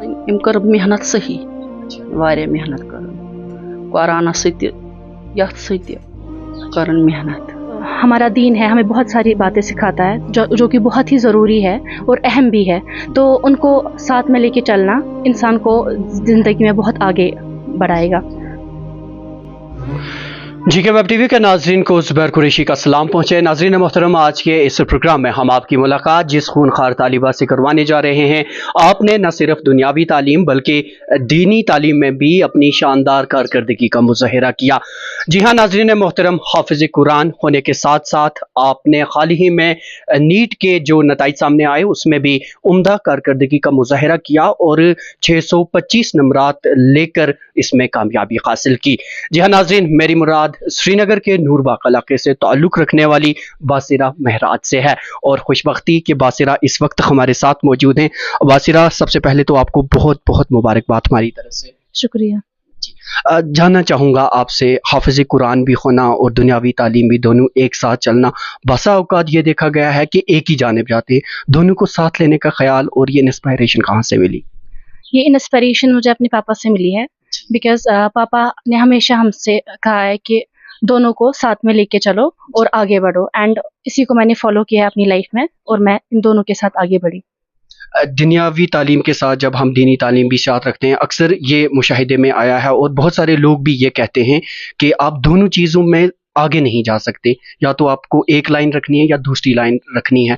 ام کٔر محنت صحیح واریاہ محنت کٔرٕن قرآنَس سۭتۍ یَتھ سۭتۍ کٔرٕن محنت. ہمارا دین ہے، ہمیں بہت ساری باتیں سکھاتا ہے جو کہ بہت ہی ضروری ہے اور اہم بھی ہے، تو ان کو ساتھ میں لے کے چلنا انسان کو زندگی میں بہت آگے بڑھائے گا. جی کے ویب ٹی وی کے ناظرین کو زبیر قریشی کا سلام پہنچے. ناظرین محترم، آج کے اس پروگرام میں ہم آپ کی ملاقات جس خونخوار طالبہ سے کروانے جا رہے ہیں. آپ نے نہ صرف دنیاوی تعلیم بلکہ دینی تعلیم میں بھی اپنی شاندار کارکردگی کا مظاہرہ کیا. جی ہاں ناظرین محترم، حافظ قرآن ہونے کے ساتھ ساتھ آپ نے حال ہی میں نیٹ کے جو نتائج سامنے آئے اس میں بھی عمدہ کارکردگی کا مظاہرہ کیا اور 625 نمرات لے کر اس میں کامیابی حاصل کی. جی ہاں ناظرین، میری مراد سری نگر کے نور باغ علاقے سے تعلق رکھنے والی باسرہ مہراج سے ہے، اور خوش بختی کہ باسرہ اس وقت ہمارے ساتھ موجود ہیں. باسرہ، سب سے پہلے تو آپ کو بہت بہت مبارکباد ہماری طرف سے. شکریہ. جاننا چاہوں گا آپ سے، حافظ قرآن بھی ہونا اور دنیاوی تعلیم بھی دونوں ایک ساتھ چلنا، بسا اوقات یہ دیکھا گیا ہے کہ ایک ہی جانب جاتے ہیں، دونوں کو ساتھ لینے کا خیال اور یہ انسپائریشن کہاں سے ملی؟ یہ انسپریشن مجھے اپنے پاپا سے ملی ہے، بیکاز پاپا نے ہمیشہ ہم سے کہا ہے کہ دونوں کو ساتھ میں لے کے چلو اور آگے بڑھو، اینڈ اسی کو میں نے فالو کیا ہے اپنی لائف میں اور میں ان دونوں کے ساتھ آگے بڑھی. دنیاوی تعلیم کے ساتھ جب ہم دینی تعلیم بھی ساتھ رکھتے ہیں، اکثر یہ مشاہدے میں آیا ہے اور بہت سارے لوگ بھی یہ کہتے ہیں کہ آپ دونوں چیزوں میں آگے نہیں جا سکتے، یا تو آپ کو ایک لائن رکھنی ہے یا دوسری لائن رکھنی ہے.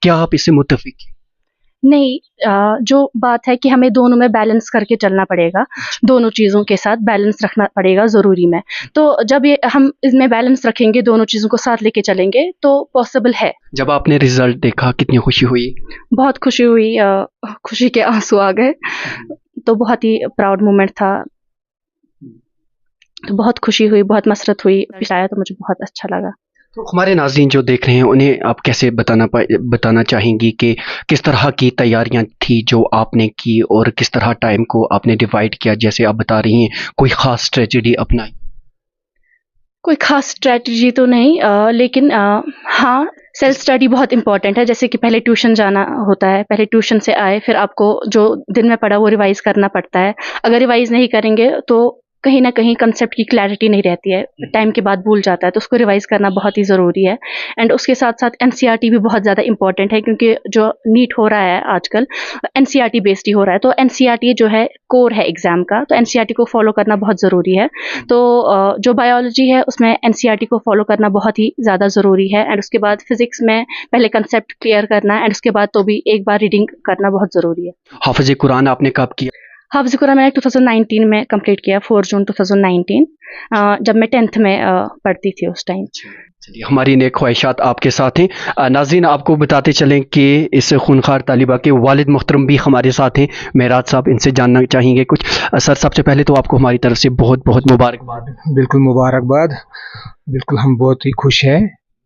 کیا آپ اس سے متفق ہیں؟ نہیں، جو بات ہے کہ ہمیں دونوں میں بیلنس کر کے چلنا پڑے گا، دونوں چیزوں کے ساتھ بیلنس رکھنا پڑے گا ضروری میں. تو جب ہم اس میں بیلنس رکھیں گے، دونوں چیزوں کو ساتھ لے کے چلیں گے تو پاسبل ہے. جب آپ نے رزلٹ دیکھا کتنی خوشی ہوئی؟ بہت خوشی ہوئی، خوشی کے آنسو آ گئے، تو بہت ہی پراؤڈ مومنٹ تھا. بہت خوشی ہوئی، بہت مسرت ہوئی، آیا تو مجھے بہت اچھا لگا. تو ہمارے ناظرین جو دیکھ رہے ہیں انہیں آپ کیسے بتانا چاہیں گی کہ کس طرح کی تیاریاں تھی جو آپ نے کی اور کس طرح ٹائم کو آپ نے ڈیوائڈ کیا؟ جیسے آپ بتا رہی ہیں کوئی خاص اسٹریٹجی اپنائی؟ کوئی خاص اسٹریٹجی تو نہیں، لیکن ہاں، سیلف اسٹڈی بہت امپورٹنٹ ہے. جیسے کہ پہلے ٹیوشن جانا ہوتا ہے، پہلے ٹیوشن سے آئے پھر آپ کو جو دن میں پڑھا وہ ریوائز کرنا پڑتا ہے. اگر ریوائز نہیں کریں گے تو کہیں نہ کہیں کنسیپٹ کی کلیئرٹی نہیں رہتی ہے، ٹائم کے بعد بھول جاتا ہے، تو اس کو ریوائز کرنا بہت ہی ضروری ہے. اینڈ اس کے ساتھ ساتھ NCERT بھی بہت زیادہ امپورٹنٹ ہے، کیونکہ جو نیٹ ہو رہا ہے آج کل NCERT بیسڈ ہی ہو رہا ہے، تو NCERT جو ہے کور ہے ایگزام کا، تو NCERT کو فالو کرنا بہت ضروری ہے. تو جو بایولوجی ہے اس میں NCERT کو فالو کرنا بہت ہی زیادہ ضروری ہے. اینڈ اس کے بعد فزکس میں پہلے کنسیپٹ کلیئر کرنا، اینڈ اس کے بعد تو بھی ایک بار ریڈنگ کرنا بہت ضروری ہے. حافظ قرآن آپ نے کب کیا؟ حافظ قرآن میں نے 2019 میں کمپلیٹ کیا، 4 جون 2019، جب میں 10th میں پڑھتی تھی اس ٹائم. چلیے، ہماری نیک خواہشات آپ کے ساتھ ہیں. ناظرین، آپ کو بتاتے چلیں کہ اس خونخوار طالبہ کے والد محترم بھی ہمارے ساتھ ہیں، مہراج صاحب. ان سے جاننا چاہیں گے کچھ. سر، سب سے پہلے تو آپ کو ہماری طرف سے بہت بہت مبارکباد. بالکل مبارکباد. بالکل ہم بہت ہی خوش ہیں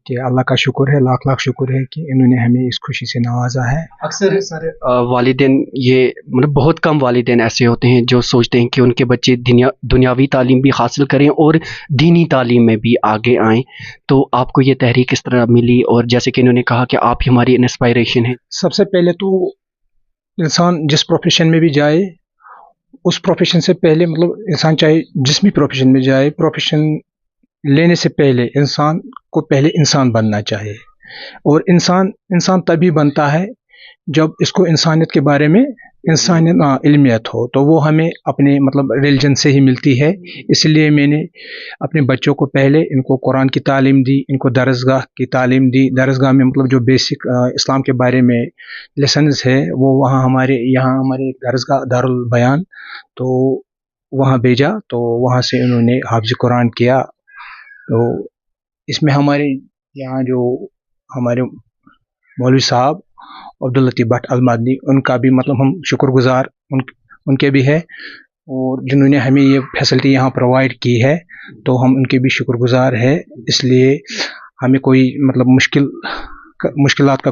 کہ اللہ کا شکر ہے، لاکھ لاکھ شکر ہے کہ انہوں نے ہمیں اس خوشی سے نوازا ہے. اکثر سر والدین، یہ مطلب بہت کم والدین ایسے ہوتے ہیں جو سوچتے ہیں کہ ان کے بچے دنیاوی تعلیم بھی حاصل کریں اور دینی تعلیم میں بھی آگے آئیں. تو آپ کو یہ تحریک کس طرح ملی؟ اور جیسے کہ انہوں نے کہا کہ آپ ہماری انسپائریشن ہیں. سب سے پہلے تو انسان جس پروفیشن میں بھی جائے، اس پروفیشن سے پہلے انسان چاہے جس بھی پروفیشن میں جائے، پروفیشن لینے سے پہلے انسان کو پہلے انسان بننا چاہیے. اور انسان تبھی بنتا ہے جب اس کو انسانیت کے بارے میں علمیت ہو، تو وہ ہمیں اپنے ریلیجن سے ہی ملتی ہے. اس لیے میں نے اپنے بچوں کو پہلے ان کو قرآن کی تعلیم دی، ان کو درسگاہ کی تعلیم دی. درسگاہ میں جو بیسک اسلام کے بارے میں لیسنز ہے وہ وہاں ہمارے درسگاہ دارالبیان، تو وہاں بھیجا. تو وہاں سے انہوں نے حافظ قرآن کیا. تو اس میں ہمارے یہاں جو ہمارے مولوی صاحب عبداللطیف بٹ المدنی، ان کا بھی ہم شکر گزار ان کے بھی ہے، اور جنہوں نے ہمیں یہ فیسلٹی یہاں پرووائڈ کی ہے تو ہم ان کے بھی شکر گزار ہے. اس لیے ہمیں کوئی مشکلات کا